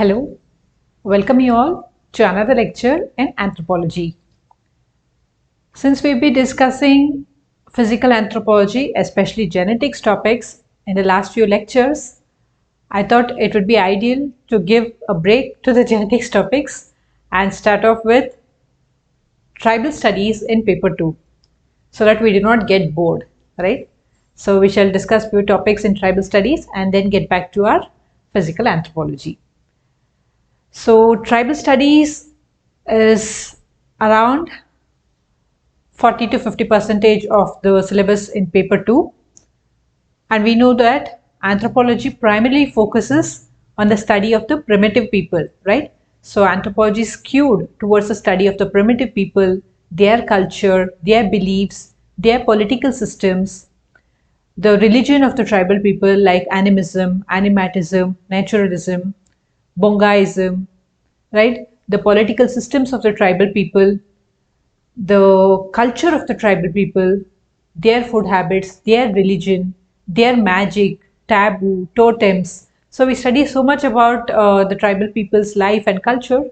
Hello, welcome you all to another lecture in anthropology. Since we'll be discussing physical anthropology, especially genetics topics, in the last few lectures, I thought it would be ideal to give a break to the genetics topics and start off with tribal studies in paper 2 so that we do not get bored, right? So we shall discuss few topics in tribal studies and then get back to our physical anthropology. So tribal studies is around 40 to 50% of the syllabus in paper 2, and we know that anthropology primarily focuses on the study of the primitive people, right? So anthropology is skewed towards the study of the primitive people, their culture, their beliefs, their political systems, the religion of the tribal people like animism, animatism, naturalism, Bongaism, right? The political systems of the tribal people, the culture of the tribal people, their food habits, their religion, their magic, taboo, totems. So we study so much about the tribal people's life and culture.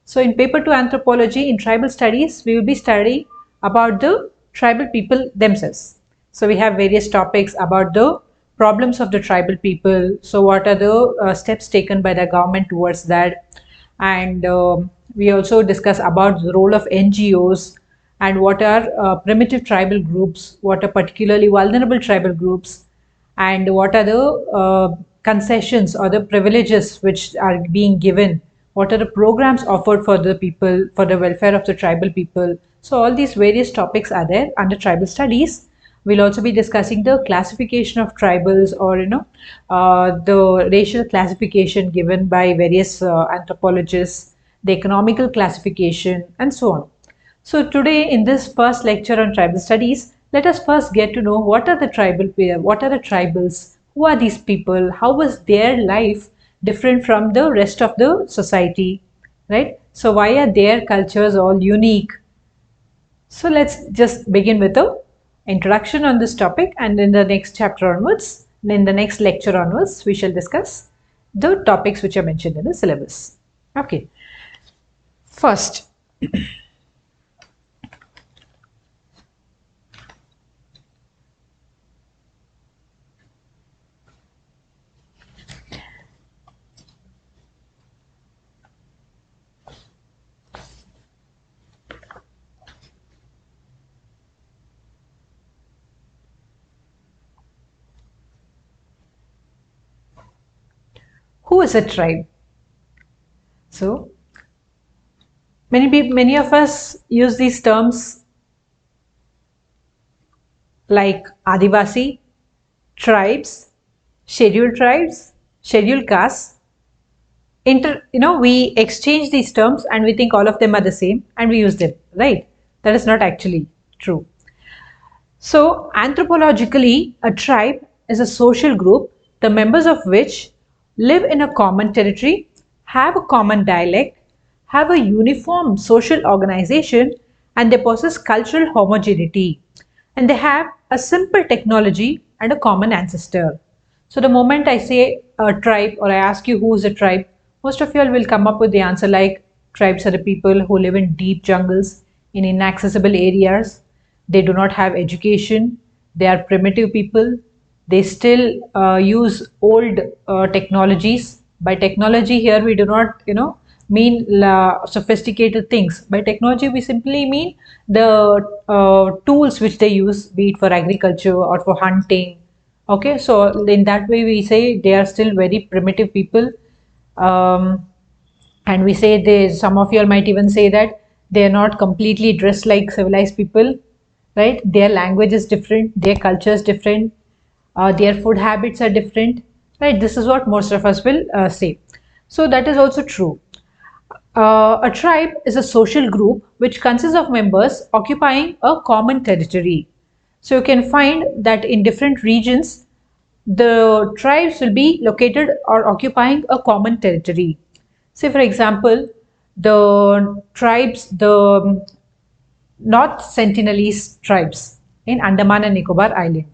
So in paper 2 anthropology, in tribal studies, we will be studying about the tribal people themselves. So we have various topics about the problems of the tribal people. So what are the steps taken by the government towards that? And we also discuss about the role of NGOs and what are primitive tribal groups, what are particularly vulnerable tribal groups, and what are the concessions or the privileges which are being given, what are the programs offered for the people, for the welfare of the tribal people. So all these various topics are there under tribal studies. We'll also be discussing the classification of tribals, or the racial classification given by various anthropologists, the economical classification, and so on. So today in this first lecture on tribal studies, let us first get to know what are the tribals, who are these people, how was their life different from the rest of the society, right? So why are their cultures all unique? So let's just begin with a introduction on this topic, and in the next chapter onwards, in the next lecture onwards, we shall discuss the topics which are mentioned in the syllabus. Okay. First, who is a tribe? So many of us use these terms like Adivasi, tribes, scheduled castes. We exchange these terms and we think all of them are the same and we use them, right? That is not actually true. So anthropologically, a tribe is a social group, the members of which live in a common territory, have a common dialect, have a uniform social organization, and they possess cultural homogeneity. And they have a simple technology and a common ancestor. So the moment I say a tribe, or I ask you who is a tribe, most of you all will come up with the answer like tribes are the people who live in deep jungles, in inaccessible areas. They do not have education. They are primitive people. They still use old technologies. By technology here, we do not, mean sophisticated things. By technology, we simply mean the tools which they use, be it for agriculture or for hunting. Okay, so in that way, we say they are still very primitive people. And we say some of you all might even say that they are not completely dressed like civilized people, right? Their language is different, their culture is different, their food habits are different, right? This is what most of us will say. So that is also true. A tribe is a social group which consists of members occupying a common territory. So you can find that in different regions, the tribes will be located or occupying a common territory. Say, for example, the tribes, the North Sentinelese tribes in Andaman and Nicobar Island.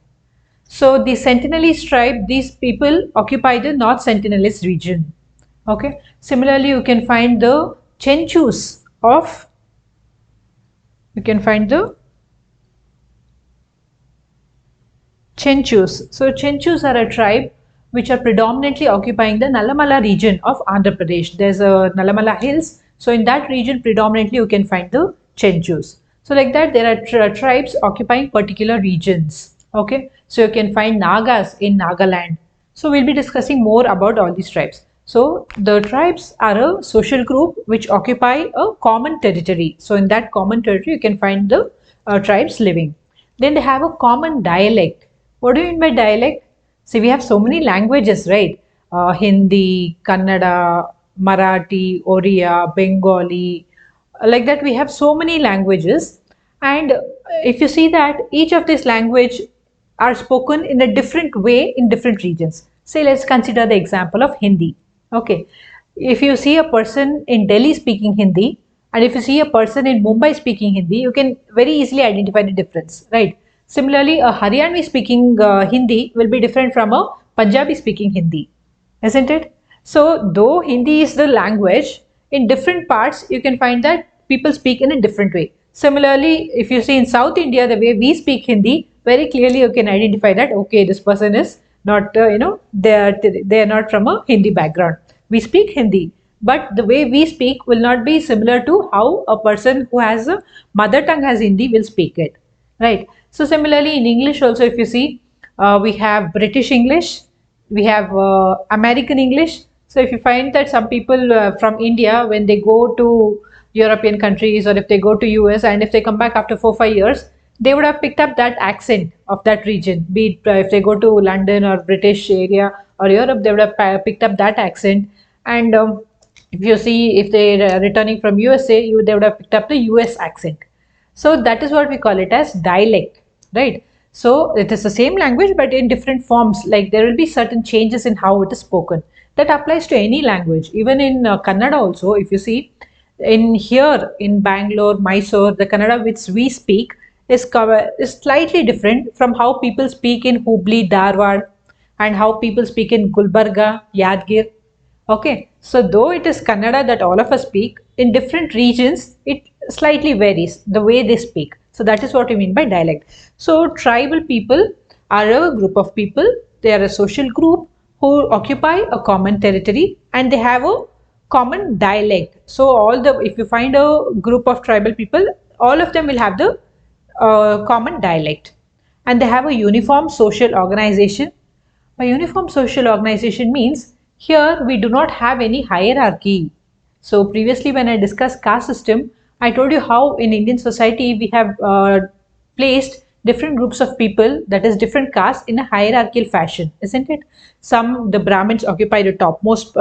So the Sentinelese tribe, these people occupy the North Sentinelese region. Okay. Similarly, you can find the Chenchus of, you can find the Chenchus. So Chenchus are a tribe which are predominantly occupying the Nalamala region of Andhra Pradesh. There's a Nalamala hills. So in that region predominantly you can find the Chenchus. So like that there are tribes occupying particular regions. Okay. So you can find Nagas in Nagaland. So we'll be discussing more about all these tribes. So the tribes are a social group which occupy a common territory. So in that common territory you can find the tribes living. Then they have a common dialect. What do you mean by dialect? See, we have so many languages, right? Hindi, Kannada, Marathi, Oriya, Bengali. Like that, we have so many languages. And if you see that each of these language are spoken in a different way in different regions. Say, let's consider the example of Hindi. Okay. If you see a person in Delhi speaking Hindi, and if you see a person in Mumbai speaking Hindi, you can very easily identify the difference, right? Similarly, a Haryanvi speaking Hindi will be different from a Punjabi speaking Hindi, isn't it? So, though Hindi is the language, in different parts you can find that people speak in a different way. Similarly, if you see in South India, the way we speak Hindi, very clearly you can identify that okay, this person is not, they are not from a Hindi background. We speak Hindi, but the way we speak will not be similar to how a person who has a mother tongue as Hindi will speak it, right? So similarly in English also, if you see, we have British English, we have American English. So if you find that some people from India, when they go to European countries or if they go to US and if they come back after 4 5 years, they would have picked up that accent of that region. Be it if they go to London or British area or Europe, they would have picked up that accent. And if you see, if they are returning from USA, they would have picked up the US accent. So that is what we call it as dialect, right? So it is the same language but in different forms. Like there will be certain changes in how it is spoken. That applies to any language. Even in Kannada also, if you see, in here in Bangalore, Mysore, the Kannada which we speak is slightly different from how people speak in Hubli, Dharwad, and how people speak in Gulbarga, Yadgir. Okay, so though it is Kannada that all of us speak, in different regions it slightly varies the way they speak. So that is what we mean by dialect. So tribal people are a group of people, they are a social group who occupy a common territory and they have a common dialect. So all the, if you find a group of tribal people, all of them will have the common dialect and they have a uniform social organization. A uniform social organization means here we do not have any hierarchy. So previously when I discussed caste system, I told you how in Indian society we have placed different groups of people, that is different castes, in a hierarchical fashion, isn't it? Some, the Brahmins occupy the topmost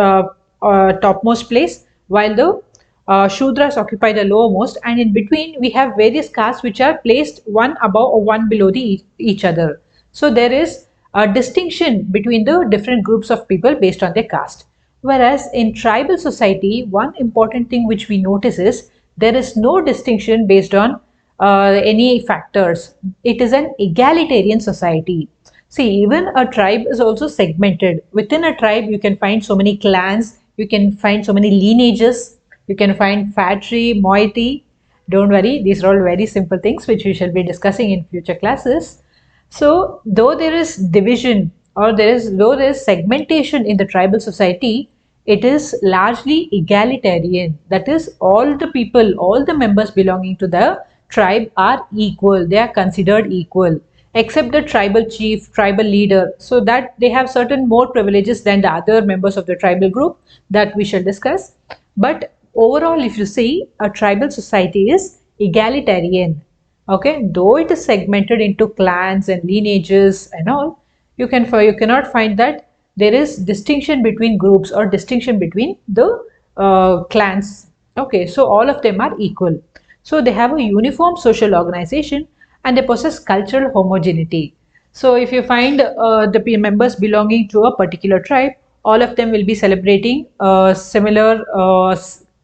place, while the Shudras occupy the lowermost, and in between we have various castes which are placed one above or one below each other. So there is a distinction between the different groups of people based on their caste. Whereas in tribal society, one important thing which we notice is there is no distinction based on any factors. It is an egalitarian society. See, even a tribe is also segmented. Within a tribe, you can find so many clans, you can find so many lineages, you can find phratry, moiety. Don't worry, these are all very simple things which we shall be discussing in future classes. So, though there is division or though there is segmentation in the tribal society, it is largely egalitarian. That is, all the people, all the members belonging to the tribe are equal. They are considered equal, except the tribal chief, tribal leader. So that they have certain more privileges than the other members of the tribal group that we shall discuss. But overall, if you see, a tribal society is egalitarian. Okay, though it is segmented into clans and lineages and all, you cannot find that there is distinction between groups or distinction between the clans. Okay, so all of them are equal. So they have a uniform social organization and they possess cultural homogeneity. So if you find the members belonging to a particular tribe, all of them will be celebrating similar,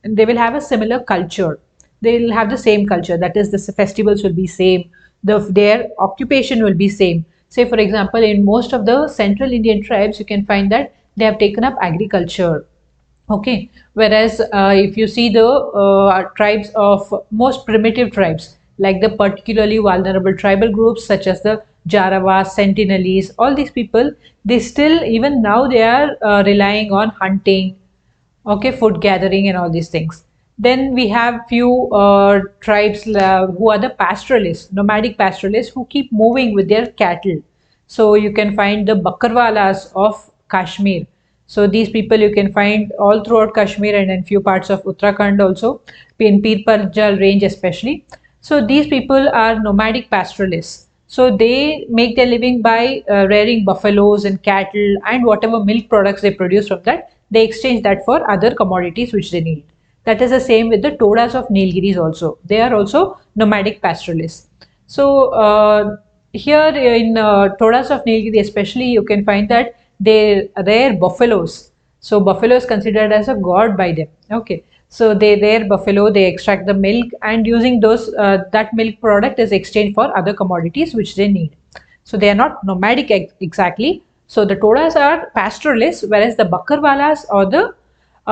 they will have a similar culture. They will have the same culture. That is, the festivals will be same. Their occupation will be same. Say, for example, in most of the central Indian tribes, you can find that they have taken up agriculture. Okay, whereas if you see the tribes of most primitive tribes, like the particularly vulnerable tribal groups such as the Jarawas, Sentinelese, all these people, they still, even now, they are relying on hunting, okay, food gathering and all these things. Then we have few tribes who are the pastoralists, nomadic pastoralists, who keep moving with their cattle. So you can find the Bakarwalas of Kashmir. So these people you can find all throughout Kashmir and in few parts of Uttarakhand also, in Pir Panjal range especially. So these people are nomadic pastoralists. So they make their living by rearing buffaloes and cattle, and whatever milk products they produce from that, they exchange that for other commodities which they need. That is the same with the Todas of Nilgiris also. They are also nomadic pastoralists. So here in Todas of Nilgiri especially, you can find that they rear buffaloes. So buffalo is considered as a god by them. Okay. So they rear buffalo, they extract the milk, and using those that milk product is exchanged for other commodities which they need. So they are not nomadic exactly. So the Todas are pastoralists, whereas the Bakarwalas or the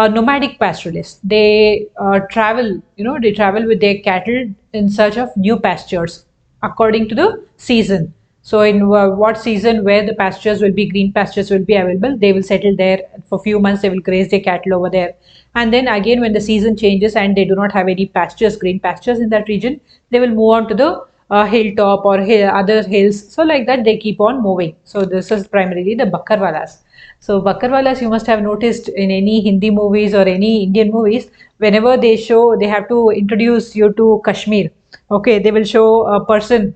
nomadic pastoralists, they travel, they travel with their cattle in search of new pastures according to the season. So in what season where the pastures will be, green pastures will be available, they will settle there for few months, they will graze their cattle over there. And then again when the season changes and they do not have any pastures, green pastures in that region, they will move on to the hilltop or other hills. So like that they keep on moving. So this is primarily the Bakarwalas. So Bakarwalas, you must have noticed in any Hindi movies or any Indian movies, whenever they show, they have to introduce you to Kashmir. Okay, they will show a person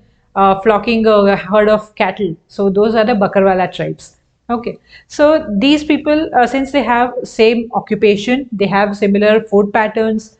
flocking a herd of cattle. So those are the Bakarwala tribes. Okay, so these people, since they have same occupation, they have similar food patterns,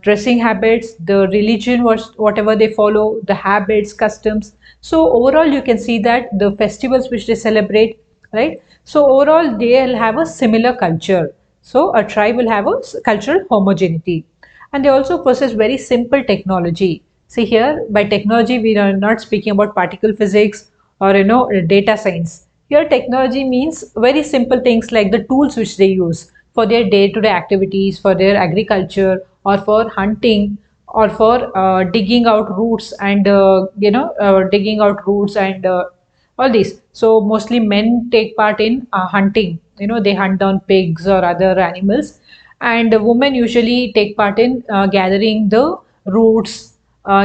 dressing habits, the religion, whatever they follow, the habits, customs. So overall, you can see that the festivals which they celebrate, right? So overall, they'll have a similar culture. So a tribe will have a cultural homogeneity, and they also possess very simple technology. See here, by technology, we are not speaking about particle physics or data science. Here, technology means very simple things like the tools which they use for their day-to-day activities, for their agriculture, or for hunting, or for digging out roots and digging out roots and all these. So mostly men take part in hunting. They hunt down pigs or other animals, and women usually take part in gathering the roots,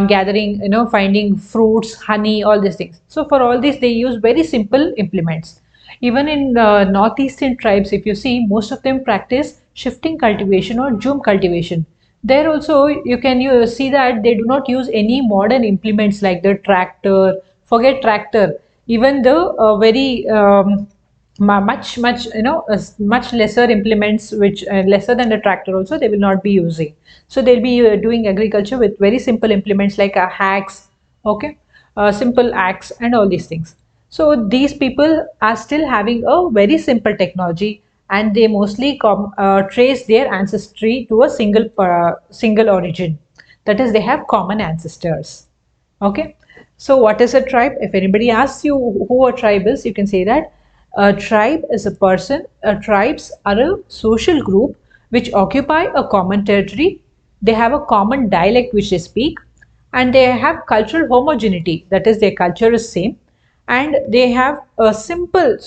gathering, finding fruits, honey, all these things. So for all this, they use very simple implements. Even in northeastern tribes, if you see, most of them practice shifting cultivation or jhum cultivation. There also, you see that they do not use any modern implements like the tractor. Forget tractor. Even the very much much lesser implements, which lesser than the tractor also, they will not be using. So they'll be doing agriculture with very simple implements like a axe, okay, a simple axe and all these things. So these people are still having a very simple technology, and they mostly trace their ancestry to a single origin. That is, they have common ancestors. Okay. So what is a tribe? If anybody asks you who a tribe is, you can say that a tribe is a person. Tribes are a social group which occupy a common territory. They have a common dialect which they speak, and they have cultural homogeneity. That is, their culture is same, and they have a simple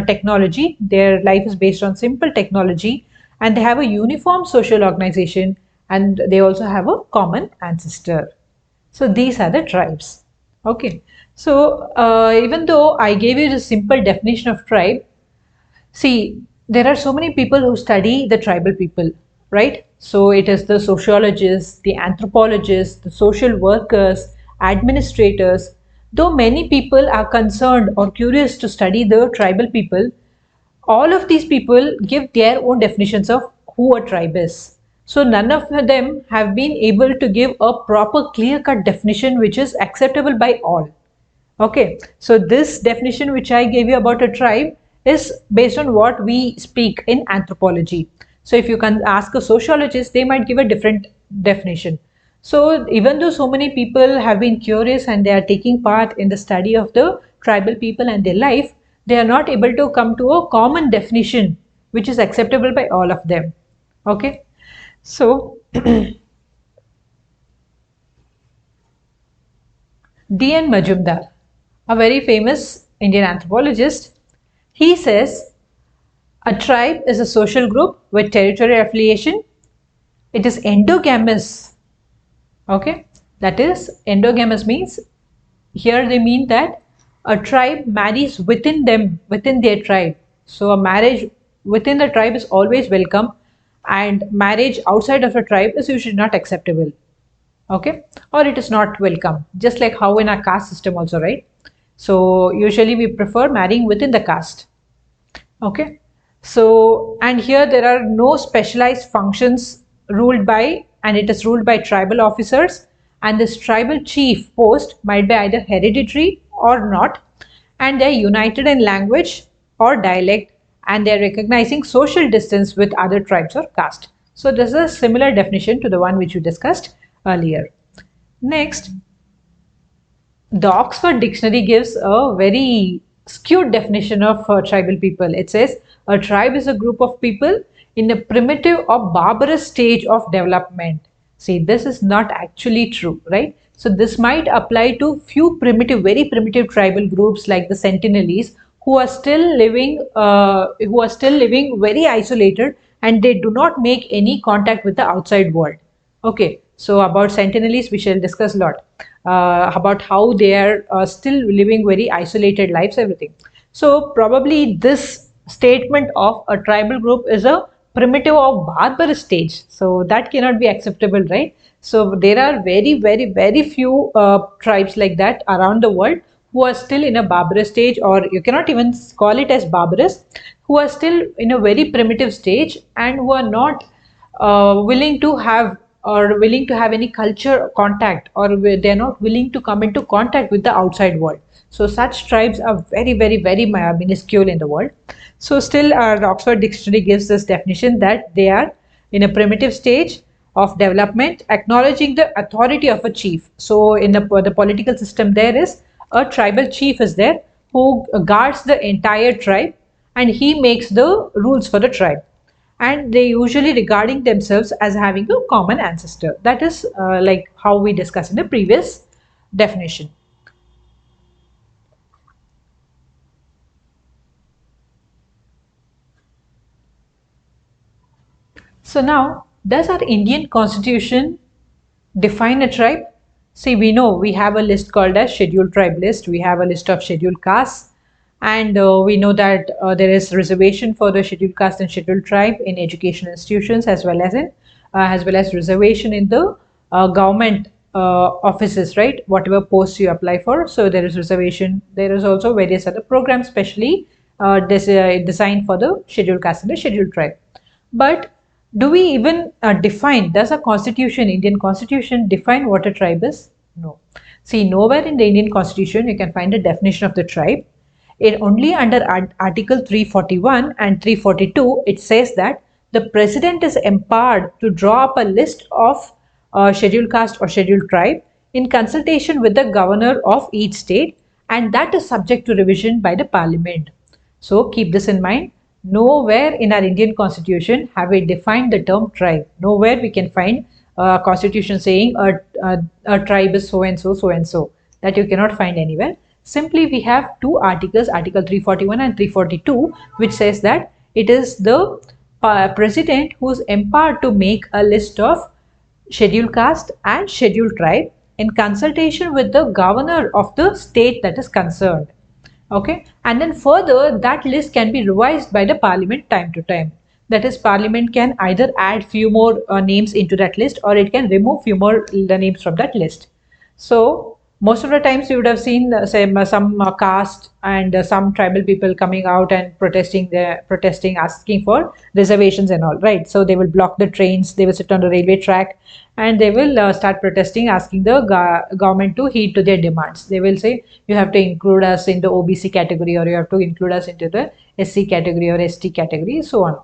technology. Their life is based on simple technology, and they have a uniform social organization, and they also have a common ancestor. So these are the tribes. Okay. So even though I gave you the simple definition of tribe, see, there are so many people who study the tribal people, right? So it is the sociologists, the anthropologists, the social workers, administrators. Though many people are concerned or curious to study the tribal people, all of these people give their own definitions of who a tribe is. So none of them have been able to give a proper clear-cut definition which is acceptable by all. Okay, so this definition which I gave you about a tribe is based on what we speak in anthropology. So if you can ask a sociologist, they might give a different definition. So even though so many people have been curious and they are taking part in the study of the tribal people and their life, they are not able to come to a common definition which is acceptable by all of them. Okay, so D.N. Majumdar, a very famous Indian anthropologist, he says a tribe is a social group with territorial affiliation. It is endogamous. Okay, that is, endogamous means, here they mean that a tribe marries within them, within their tribe. So a marriage within the tribe is always welcome, and marriage outside of a tribe is usually not acceptable. Okay, or it is not welcome, just like how in our caste system also, right? So usually we prefer marrying within the caste. Okay, so and here there are no specialized functions ruled by, and it is ruled by tribal officers, and this tribal chief post might be either hereditary or not, and they're united in language or dialect, and they're recognizing social distance with other tribes or caste. So this is a similar definition to the one which we discussed earlier. Next, the Oxford Dictionary gives a very skewed definition of tribal people. It says a tribe is a group of people in a primitive or barbarous stage of development. See, this is not actually true, right? So this might apply to few primitive, very primitive tribal groups like the Sentinelese, who are still living very isolated, and they do not make any contact with the outside world. Okay, so about Sentinelese, we shall discuss a lot about how they are still living very isolated lives, everything. So probably this statement of a tribal group is a primitive or barbarous stage. So that cannot be acceptable, right? So there are very, very, very few tribes like that around the world who are still in a barbarous stage, or you cannot even call it as barbarous, who are still in a very primitive stage and who are not willing to have, or willing to have any culture contact, or they're not willing to come into contact with the outside world. So such tribes are very, very, very minuscule in the world. So still the Oxford Dictionary gives this definition that they are in a primitive stage of development, acknowledging the authority of a chief. So in the political system, there is a tribal chief is there who guards the entire tribe, and he makes the rules for the tribe, and they usually regarding themselves as having a common ancestor. That is like how we discussed in the previous definition. So now, does our Indian constitution define a tribe? See, we know we have a list called as scheduled tribe list. We have a list of scheduled castes, and we know that there is reservation for the scheduled caste and scheduled tribe in education institutions, as well as reservation in the government offices, right? Whatever posts you apply for, so there is reservation. There is also various other programs specially designed for the scheduled caste and the scheduled tribe. But do we even define, does a constitution, Indian constitution, define what a tribe is? No. See, nowhere in the Indian constitution you can find a definition of the tribe. It only under Article 341 and 342, it says that the president is empowered to draw up a list of scheduled caste or scheduled tribe in consultation with the governor of each state, and that is subject to revision by the parliament. So keep this in mind. Nowhere in our Indian constitution have we defined the term tribe. Nowhere we can find a constitution saying a tribe is so and so, so and so. That you cannot find anywhere. Simply we have two articles, Article 341 and 342, which says that it is the president who is empowered to make a list of scheduled caste and scheduled tribe in consultation with the governor of the state that is concerned. Okay, and then further that list can be revised by the parliament time to time. That is, parliament can either add few more names into that list, or it can remove few more the names from that list. So most of the times you would have seen some caste and some tribal people coming out and protesting, asking for reservations and all, right? So they will block the trains, they will sit on the railway track, and they will start protesting, asking the government to heed to their demands. They will say, you have to include us in the OBC category, or you have to include us into the SC category or ST category, so on.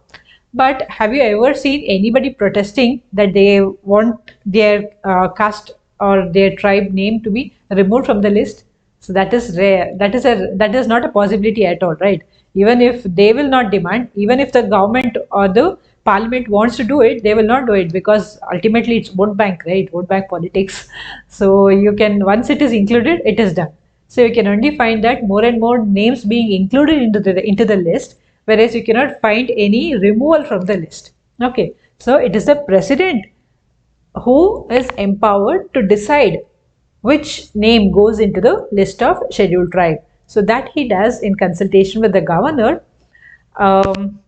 But have you ever seen anybody protesting that they want their caste or their tribe name to be removed from the list? So that is rare. That is not a possibility at all, right? Even if they will not demand, even if the government or the parliament wants to do it, they will not do it because ultimately it's vote bank, right? Vote bank politics. So you can, once it is included, it is done. So you can only find that more and more names being included into the list, whereas you cannot find any removal from the list. Okay, so it is the president who is empowered to decide which name goes into the list of scheduled tribe. So that he does in consultation with the governor um,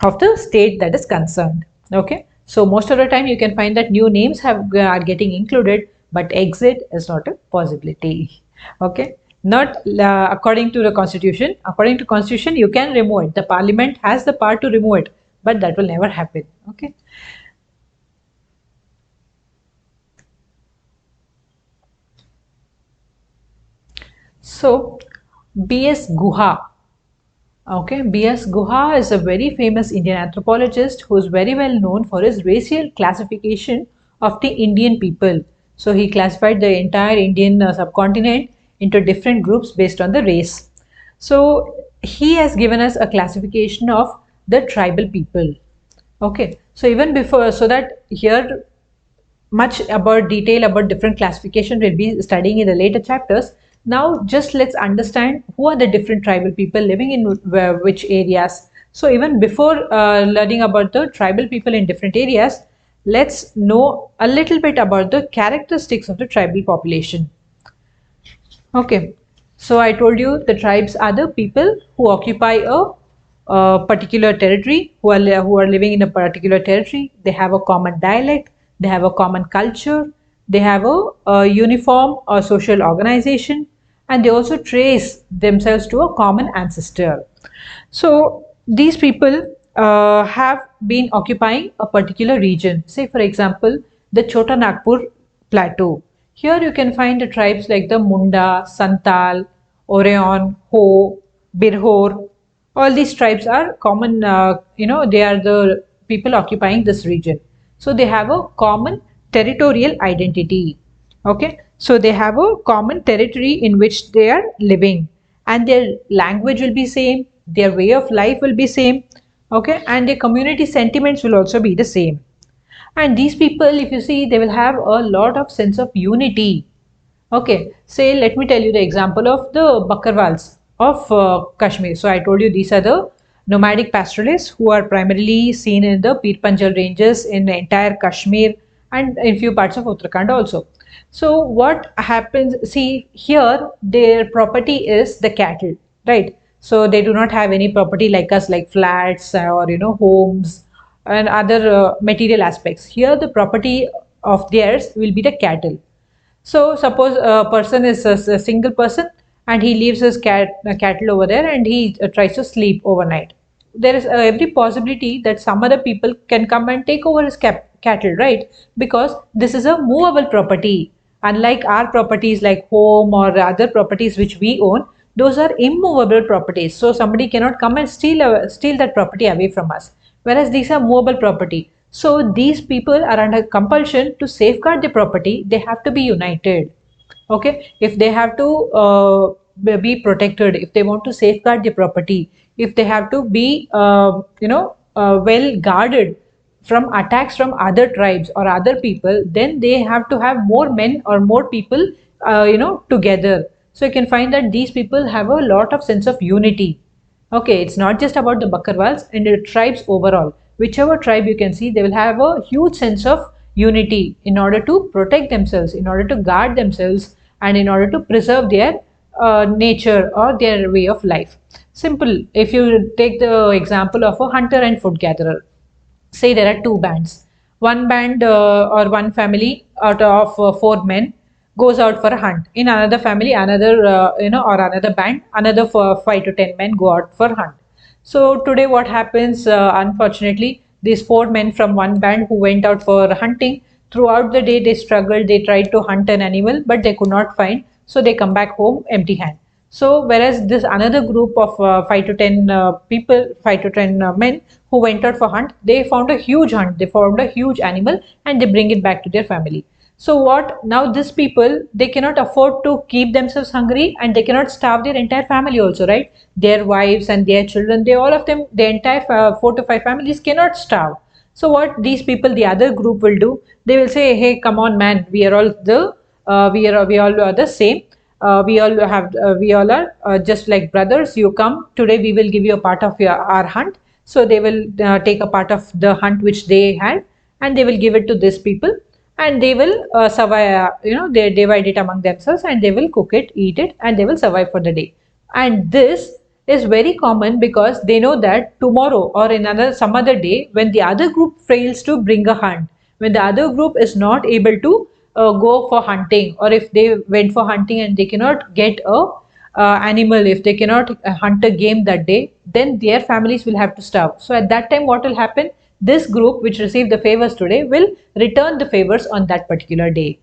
of the state that is concerned. Okay, so most of the time you can find that new names are getting included, but exit is not a possibility. Okay, not according to the constitution. According to constitution, you can remove it. The parliament has the power to remove it, but that will never happen. Okay. So, B.S. Guha. Okay, B.S. Guha is a very famous Indian anthropologist who is very well known for his racial classification of the Indian people. So, he classified the entire Indian subcontinent into different groups based on the race. So, he has given us a classification of the tribal people. Okay, so even before, so that here much about detail about different classification we'll be studying in the later chapters. Now just let's understand who are the different tribal people living in which areas. So even before learning about the tribal people in different areas, let's know a little bit about the characteristics of the tribal population. Okay, so I told you the tribes are the people who occupy a particular territory, who are living in a particular territory. They have a common dialect, they have a common culture, they have a uniform or social organization, and they also trace themselves to a common ancestor. So these people have been occupying a particular region. Say, for example, the Chota Nagpur Plateau. Here you can find the tribes like the Munda, Santal, Oreon, Ho, Birhor. All these tribes are common, they are the people occupying this region. So they have a common territorial identity. Okay, so they have a common territory in which they are living, and their language will be same, their way of life will be same. Okay, and their community sentiments will also be the same. And these people, if you see, they will have a lot of sense of unity. Okay, say let me tell you the example of the Bakarwals of Kashmir. So I told you these are the nomadic pastoralists who are primarily seen in the Pir Panjal ranges in the entire Kashmir and in few parts of Uttarakhand also. So what happens, see here their property is the cattle, right? So they do not have any property like us, like flats or homes and other material aspects. Here the property of theirs will be the cattle. So suppose a person is a single person and he leaves his cattle over there and he tries to sleep overnight. There is every possibility that some other people can come and take over his cattle, right? Because this is a movable property. Unlike our properties like home or other properties which we own, those are immovable properties. So somebody cannot come and steal that property away from us. Whereas these are movable property. So these people are under compulsion to safeguard the property. They have to be united. Okay, if they have to be protected, if they want to safeguard the property, if they have to be well guarded from attacks from other tribes or other people, then they have to have more men or more people together. So you can find that these people have a lot of sense of unity. Okay, it's not just about the Bakarwals and the tribes overall. Whichever tribe you can see, they will have a huge sense of unity in order to protect themselves, in order to guard themselves, and in order to preserve their nature or their way of life. Simple. If you take the example of a hunter and food gatherer, say there are two bands. One band or one family out of four men goes out for a hunt. In another family, another or another band, another 5 to 10 men go out for hunt. So today, what happens? Unfortunately, these four men from one band who went out for hunting, throughout the day they struggled. They tried to hunt an animal, but they could not find. So they come back home empty-handed. So whereas this another group of 5 to 10 people, 5 to 10 men who went out for hunt, they found a huge hunt, they found a huge animal and they bring it back to their family. So what now, these people, they cannot afford to keep themselves hungry, and they cannot starve their entire family also, right? Their wives and their children, they all of them, the entire 4 to 5 families cannot starve. So what these people, the other group, will do, they will say, hey, come on man, we are all the we all are the same. We all are just like brothers. You come today, we will give you a part of our hunt. So they will take a part of the hunt which they had, and they will give it to these people, and they will survive. They divide it among themselves, and they will cook it, eat it, and they will survive for the day. And this is very common because they know that tomorrow or another some other day, when the other group fails to bring a hunt, when the other group is not able to go for hunting, or if they went for hunting and they cannot get a animal, if they cannot hunt a game that day, then their families will have to starve. So at that time, what will happen? This group which received the favors today will return the favors on that particular day.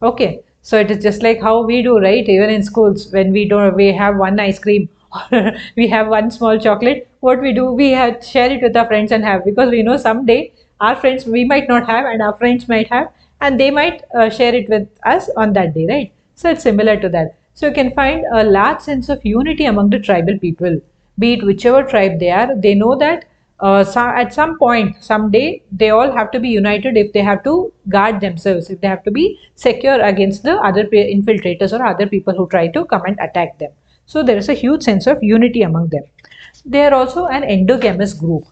Okay, so it is just like how we do, right? Even in schools, when we have one ice cream or we have one small chocolate, what we do, we have share it with our friends and have, because we know someday our friends we might not have, and our friends might have, and they might share it with us on that day, right? So it's similar to that. So you can find a large sense of unity among the tribal people, be it whichever tribe they are. They know that at some point, someday, they all have to be united if they have to guard themselves, if they have to be secure against the other infiltrators or other people who try to come and attack them. So there is a huge sense of unity among them. They are also an endogamous group,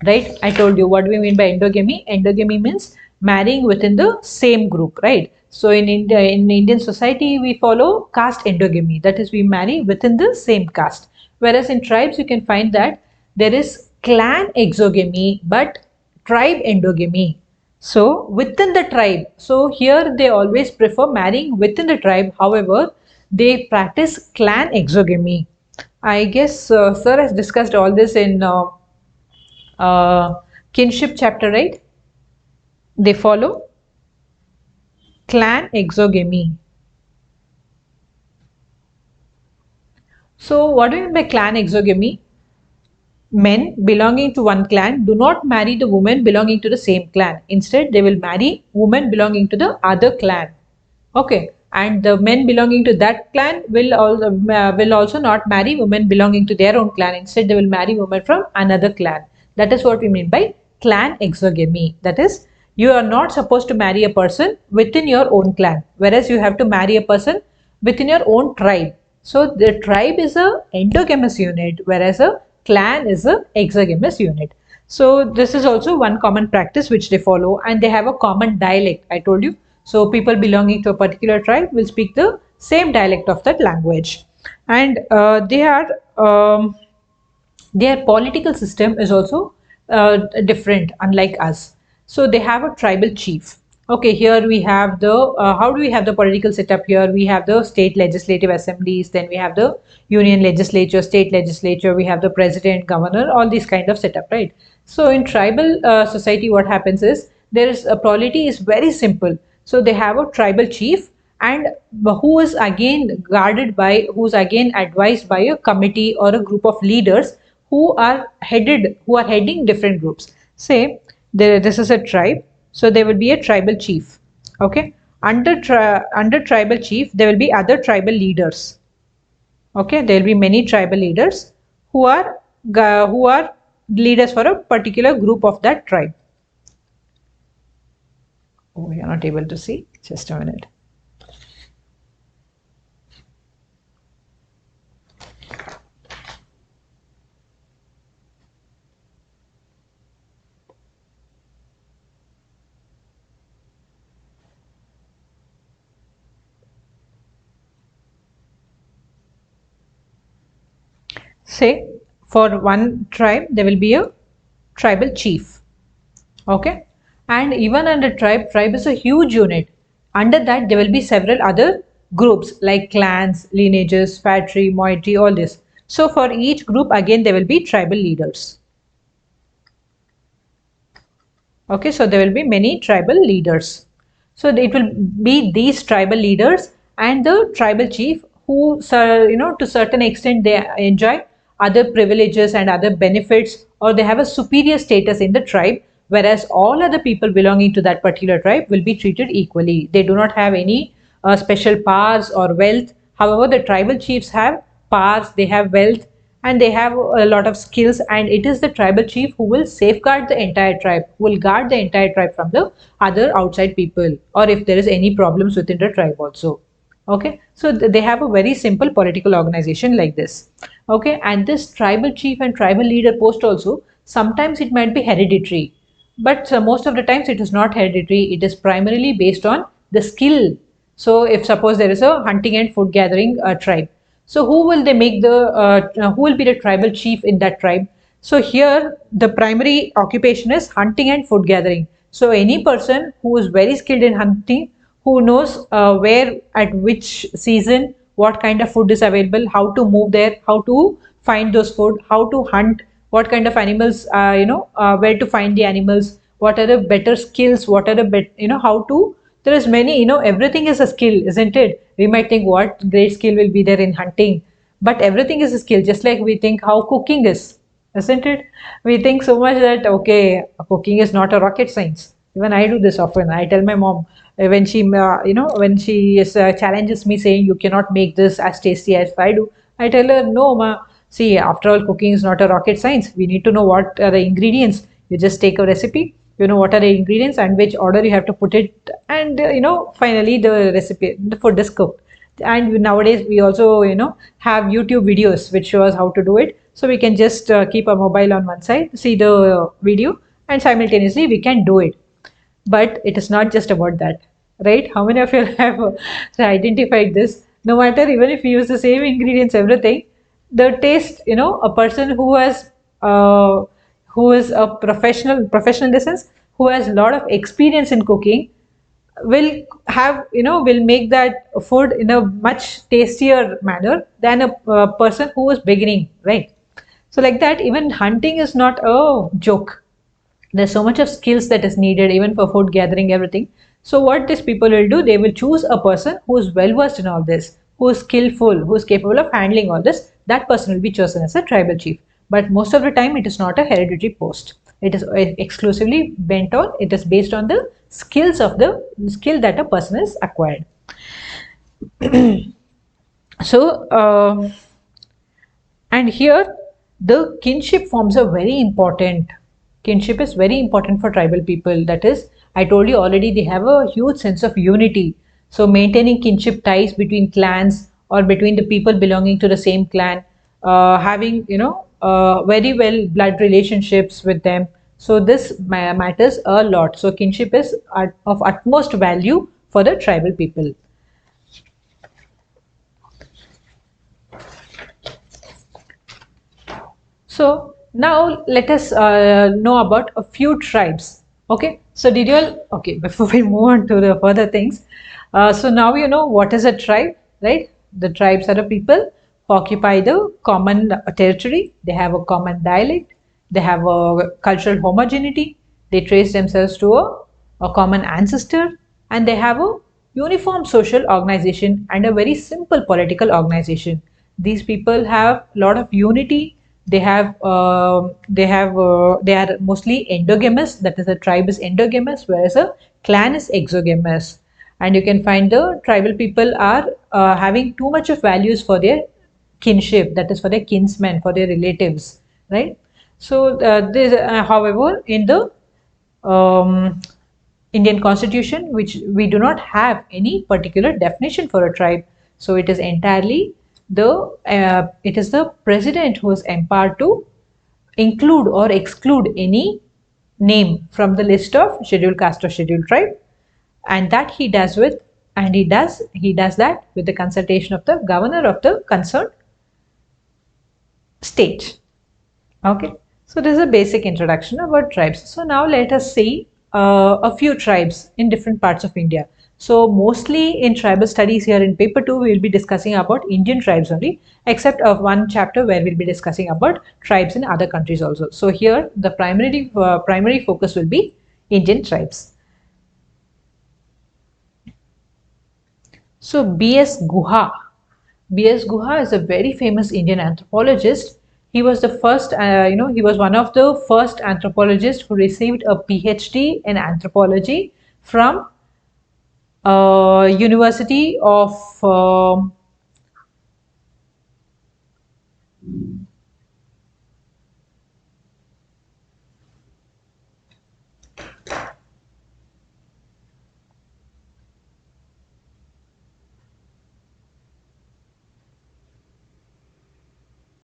right? I told you what do we mean by endogamy. Endogamy means marrying within the same group, right? So in India, in Indian society, we follow caste endogamy, that is, we marry within the same caste. Whereas in tribes, you can find that there is clan exogamy but tribe endogamy. So within the tribe, so here they always prefer marrying within the tribe. However, they practice clan exogamy. I guess sir has discussed all this in uh, kinship chapter, right? They follow clan exogamy. So what do you mean by clan exogamy? Men belonging to one clan do not marry the woman belonging to the same clan. Instead, they will marry women belonging to the other clan. Okay, and the men belonging to that clan will also not marry women belonging to their own clan. Instead, they will marry women from another clan. That is what we mean by clan exogamy. That is, you are not supposed to marry a person within your own clan, whereas you have to marry a person within your own tribe. So the tribe is a endogamous unit, whereas a clan is a exogamous unit. So this is also one common practice which they follow, and they have a common dialect. I told you. So people belonging to a particular tribe will speak the same dialect of that language, and their political system is also different, unlike us. So they have a tribal chief. Okay, here we have the how do we have the political setup here? We have the state legislative assemblies, then we have the union legislature, state legislature, we have the president, governor, all these kind of setup, right? So in tribal society, what happens is there is a polity is very simple. So they have a tribal chief, and who is again guarded by, who's again advised by a committee or a group of leaders who are heading different groups. Say this is a tribe, so there will be a tribal chief. Okay, under tribal chief there will be other tribal leaders. Okay, there will be many tribal leaders who are leaders for a particular group of that tribe. Oh, you're not able to see, just a minute. Say for one tribe there will be a tribal chief. Okay, and even under tribe is a huge unit. Under that there will be several other groups like clans, lineages, phratry, moiety, all this. So for each group again there will be tribal leaders. Okay, so there will be many tribal leaders. So it will be these tribal leaders and the tribal chief who, to certain extent they enjoy other privileges and other benefits, or they have a superior status in the tribe, whereas all other people belonging to that particular tribe will be treated equally. They do not have any special powers or wealth. However, the tribal chiefs have powers, they have wealth, and they have a lot of skills, and it is the tribal chief who will safeguard the entire tribe, who will guard the entire tribe from the other outside people, or if there is any problems within the tribe also. Okay, so they have a very simple political organization like this. Okay, and this tribal chief and tribal leader post also, sometimes it might be hereditary, but most of the times it is not hereditary. It is primarily based on the skill. So if suppose there is a hunting and food gathering tribe, so who will they make the who will be the tribal chief in that tribe? So here the primary occupation is hunting and food gathering. So any person who is very skilled in hunting, who knows where at which season what kind of food is available, how to move there, how to find those food, how to hunt, what kind of animals, where to find the animals, what are the better skills, what are the how to, there is many, everything is a skill, isn't it? We might think what great skill will be there in hunting, but everything is a skill, just like we think how cooking is, isn't it? We think so much that okay, cooking is not a rocket science. Even I do this often. I tell my mom when she when she challenges me saying you cannot make this as tasty as I do, I tell her, no ma, see, after all, cooking is not a rocket science. We need to know what are the ingredients. You just take a recipe, you know what are the ingredients and which order you have to put it, and finally the recipe, the food is cooked. And nowadays we also have YouTube videos which show us how to do it, so we can just keep our mobile on one side, see the video, and simultaneously we can do it. But it is not just about that, right? How many of you have identified this? No matter, even if you use the same ingredients, everything, the taste, a person who is a professional in the sense, who has a lot of experience in cooking, will have, will make that food in a much tastier manner than a person who is beginning, right? So like that, even hunting is not a joke. There's so much of skills that is needed even for food gathering, everything. So what these people will do, they will choose a person who is well versed in all this, who is skillful, who is capable of handling all this. That person will be chosen as a tribal chief. But most of the time it is not a hereditary post. It is exclusively bent on, it is based on the skills of the skill that a person has acquired. So and here the kinship forms are very important. Kinship is very important for tribal people. That is, I told you already, they have a huge sense of unity. So maintaining kinship ties between clans or between the people belonging to the same clan, having very well blood relationships with them. So this matters a lot. So kinship is of utmost value for the tribal people. So now let us know about a few tribes. Okay, so did you all, okay, before we move on to the further things, so now you know what is a tribe, right? The tribes are the people who occupy the common territory, they have a common dialect, they have a cultural homogeneity, they trace themselves to a common ancestor, and they have a uniform social organization and a very simple political organization. These people have a lot of unity. They are mostly endogamous. That is, a tribe is endogamous, whereas a clan is exogamous. And you can find the tribal people are having too much of values for their kinship. That is, for their kinsmen, for their relatives, right? So this, however, in the Indian Constitution, which we do not have any particular definition for a tribe. So it is entirely the president who is empowered to include or exclude any name from the list of scheduled caste or scheduled tribe, and that he does with, and he does that with the consultation of the governor of the concerned state. Okay, so this is a basic introduction about tribes. So now let us see a few tribes in different parts of India. So mostly in tribal studies here in paper 2, we will be discussing about Indian tribes only, except of one chapter where we'll be discussing about tribes in other countries also. So here the primary focus will be Indian tribes. So B.S. Guha is a very famous Indian anthropologist. He was the first, he was one of the first anthropologists who received a PhD in anthropology from University of